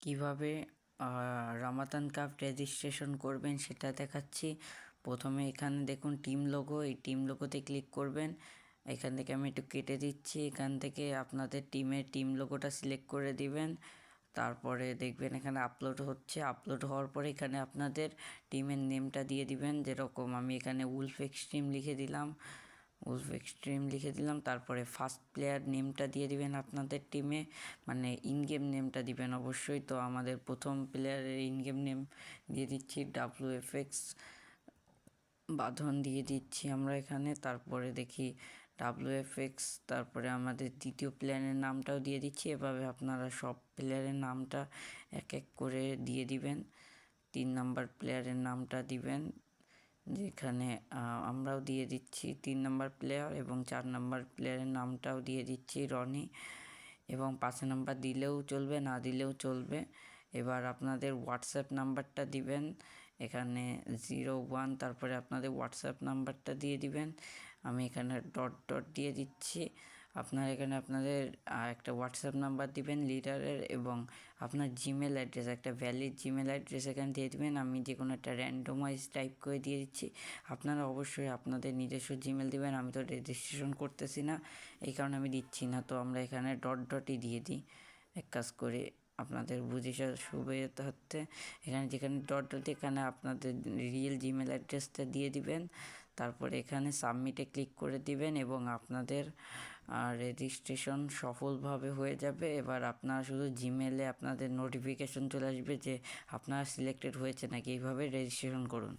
কিভাবে Ramadan cup registration করবেন সেটা দেখাচ্ছি। প্রথমে এখানে দেখুন টিম লোগো, এই টিম লোগোতে ক্লিক করবেন। এখান থেকে আমি একটু কেটে দিচ্ছি। এখান থেকে আপনাদের টিম লোগোটা সিলেক্ট করে দিবেন। তারপরে দেখবেন এখানে আপলোড হচ্ছে। আপলোড হওয়ার পরে এখানে আপনাদের টিমের নেমটা দিয়ে দিবেন। যেরকম আমি এখানে উলফ এক্সট্রিম লিখে দিলাম। তারপরে ফার্স্ট প্লেয়ার নেমটা দিয়ে দিবেন আপনাদের টিমে, মানে ইন গেম নেমটা দিবেন অবশ্যই। তো আমাদের প্রথম প্লেয়ারের ইন গেম নেম দিয়ে দিচ্ছি WFX বাঁধন দিয়ে দিচ্ছি আমরা এখানে। তারপরে দেখি WFX, তারপরে আমাদের দ্বিতীয় প্লেয়ারের নামটাও দিয়ে দিচ্ছি। এভাবে আপনারা সব প্লেয়ারের নামটা এক এক করে দিয়ে দিবেন। 3 নাম্বার প্লেয়ারের নামটা দিবেন, যেখানে আমরাও দিয়ে দিচ্ছি 3 নাম্বার প্লেয়ার, এবং 4 নাম্বার প্লেয়ারের নামটাও দিয়ে দিচ্ছি রনি, এবং 5 নাম্বার দিলেও চলবে, না দিলেও চলবে। এবার আপনাদের হোয়াটসঅ্যাপ নাম্বারটা দিবেন এখানে 01, তারপরে আপনাদের হোয়াটসঅ্যাপ নাম্বারটা দিয়ে দিবেন। আমি এখানে ডট দিয়ে দিচ্ছি। আপনারা এখানে আপনাদের একটা হোয়াটসঅ্যাপ নাম্বার দিবেন লিডারের, এবং আপনার জিমেল অ্যাড্রেস, একটা ভ্যালিড জিমেল অ্যাড্রেস এখানে দিয়ে দিবেন। আমি যে কোনো একটা র্যান্ডমাইজ টাইপ করে দিয়ে দিচ্ছি। আপনারা অবশ্যই আপনাদের নিজস্ব জিমেল দিবেন। আমি তো রেজিস্ট্রেশন করতেছি না, এই কারণে আমি দিচ্ছি না। তো আমরা এখানে ডটই দিয়ে দিই এক কাজ করে, আপনাদের বুঝে সুবিধা হচ্ছে। এখানে যেখানে ডট এখানে আপনাদের রিয়েল জিমেল অ্যাড্রেসটা দিয়ে দিবেন। তারপরে এখানে সাবমিটে ক্লিক করে দিবেন এবং আপনাদের রেজিস্ট্রেশন সফলভাবে হয়ে যাবে। এবার আপনারা শুধু জিমেলে আপনাদের নোটিফিকেশন চলে আসবে যে আপনারা সিলেক্টেড হয়েছে নাকি। এইভাবে রেজিস্ট্রেশন করুন।